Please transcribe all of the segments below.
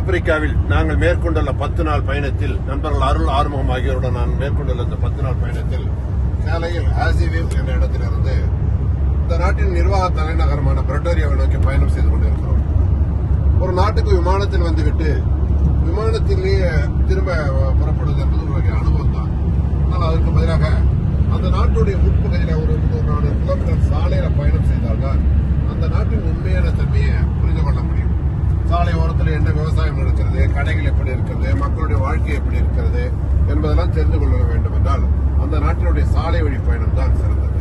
தென்னாப்பிரிக்காவில் நாங்கள் மேற்கொண்டுள்ள 10 நாள் பயணத்தில் நண்பர்கள் அருள் ஆறுமுகம் ஆகியோருடன் நான் மேற்கொண்டுள்ள இந்த 10 நாள் பயணத்தில் காலையில் ஆசிவேவ் என்ற இடத்திலிருந்து இந்த நாட்டின் நிர்வாக தலைநகரமான பிரிட்டோரியாவை நோக்கி பயணம் செய்து கொண்டிருக்கிறோம். ஒரு நாட்டுக்கு விமானத்தில் வந்துவிட்டு விமானத்திலேயே திரும்ப புறப்படுவது என்பது ஒரு வகை அனுபவம் தான். ஆனால் அதற்கு பதிலாக அந்த நாட்டுடைய உட்பகுதியில் ஒரு 400 கிலோமீட்டர் சாலையில பயணம் செய்தால்தான் அந்த நாட்டின் உண்மையான தன்மையை புரிந்து கொள்ள முடியும். சாலை ஓரத்தில் என்ன விவசாயம் நடக்கிறது, கடைகள் எப்படி இருக்கிறது, மக்களுடைய வாழ்க்கை எப்படி இருக்கிறது என்பதெல்லாம் தெரிந்து கொள்ள வேண்டும் என்றால் அந்த நாட்டினுடைய சாலை வழி பயணம் தான் சிறந்தது.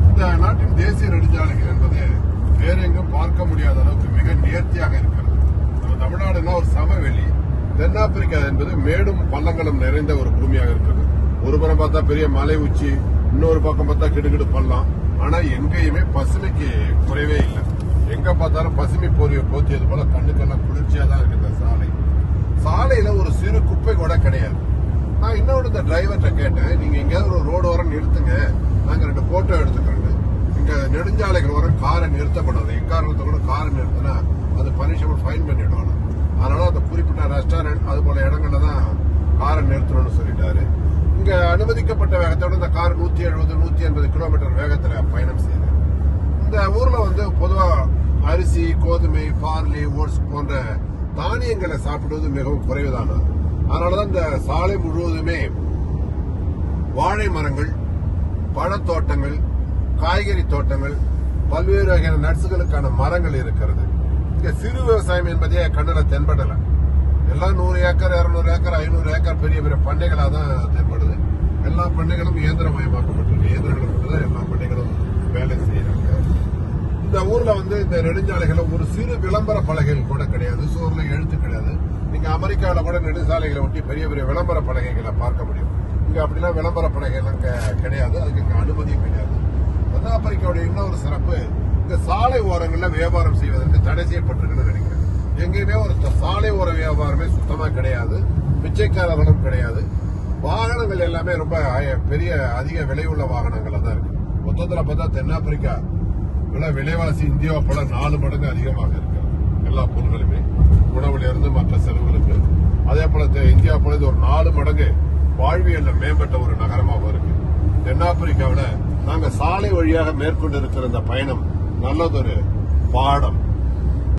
இந்த நாட்டின் தேசிய நெடுஞ்சாலைகள் என்பது வேற எங்கும் பார்க்க முடியாத அளவுக்கு மிக நேர்த்தியாக இருக்கிறது. நம்ம தமிழ்நாடுனா ஒரு சமவெளி, தென்னாப்பிரிக்கா என்பது மேடும் பள்ளங்களும் நிறைந்த ஒரு பூமியாக இருக்கிறது. ஒரு புறம் பார்த்தா பெரிய மலை உச்சி, இன்னொரு பக்கம் பார்த்தா கிடுகிடு பள்ளம். ஆனா எங்கேயுமே பசுமைக்கு குறைவே இல்லை. எங்க பார்த்தாலும் பசுமை போத்தியது போல கண்ணுக்கெல்லாம் குளிர்ச்சியா தான் இருக்கு. இந்த சாலையில ஒரு சிறு குப்பை கூட கிடையாது. நான் இன்னொரு இந்த டிரைவர்கிட்ட கேட்டேன், நீங்க எங்கேயாவது ஒரு ரோடு ஓரம் நிறுத்துங்க, நாங்க 2 போட்டோ எடுத்துக்கிறோம். இங்க நெடுஞ்சாலைகள் ஓரம் காரை நிறுத்தப்படாது. எக்காரணத்தை கூட காரை நிறுத்தினா அது பனிஷபிள் ஃபைன் பண்ணிடுவாங்க. அதனால அந்த குறிப்பிட்ட ரெஸ்டாரண்ட் அது போல இடங்கள்ல தான் காரை நிறுத்தணும்னு சொல்லிட்டாரு. இங்க அனுமதிக்கப்பட்ட வேகத்தோட இந்த கார் 170, 180 கிலோமீட்டர் வேகத்துல பயணம் செய்யுது. இந்த ஊர்ல வந்து பொதுவா அரிசி, கோதுமை, பார்லி, ஓட்ஸ் போன்ற தானியங்களை சாப்பிடுவது மிகவும் குறைவுதானது. அதனாலதான் இந்த சாலை முழுவதுமே வாழை மரங்கள், பழத்தோட்டங்கள், காய்கறி தோட்டங்கள், பல்வேறு வகையான நட்ஸுகளுக்கான மரங்கள் இருக்கிறது. இங்க சிறு விவசாயம் என்பதே கண்ணுல தென்படல. எல்லாம் 100 ஏக்கர், 200 ஏக்கர், 500 ஏக்கர் பெரிய பெரிய பண்ணைகளா தான் தென்படுது. எல்லா பண்ணைகளும் இயந்திரமயமாக்கப்பட்டிருக்கு. இயந்திரங்களை மட்டும்தான் எல்லா பண்ணைகளும் வேலை செய்யறாங்க. இந்த ஊர்ல வந்து இந்த நெடுஞ்சாலைகளை ஒரு சிறு விளம்பர பலகைகள் கூட கிடையாது. சோர்ல எழுத்து கிடையாது. நீங்க அமெரிக்காவில கூட நெடுஞ்சாலைகளை ஒட்டி பெரிய பெரிய விளம்பர பலகைகளை பார்க்க முடியும். இங்க அப்படிலாம் விளம்பர பலகைகள் கிடையாது. அதுக்கு இங்க அனுமதியும் கிடையாது. தென்னாப்பிரிக்காவுடைய இன்னொரு சிறப்பு, இந்த சாலை ஓரங்கள்ல வியாபாரம் செய்வதற்கு தடை செய்யப்பட்டிருக்குன்னு நினைக்கிறேன். எங்கேயுமே ஒரு சாலை ஓர வியாபாரமே சுத்தமா கிடையாது. பிச்சைக்காரர்களும் கிடையாது. வாகனங்கள் எல்லாமே ரொம்ப பெரிய அதிக விலை உள்ள வாகனங்களா தான் இருக்கு. மொத்தத்துல பார்த்தா தென்னாப்பிரிக்கா விலைவாசி இந்தியாவை போல 4 மடங்கு அதிகமாக இருக்கிறது. எல்லா பொருட்களுமே உணவுல இருந்து மற்ற செலவுகளுக்கு. அதே போல இந்தியா போல ஒரு 4 மடங்கு வாழ்வியல்ல மேம்பட்ட ஒரு நகரமாக இருக்கு. தென்னாப்பிரிக்காவில நாங்க சாலை வழியாக மேற்கொண்டு இருக்கிற இந்த பயணம் நல்லதொரு பாடம்.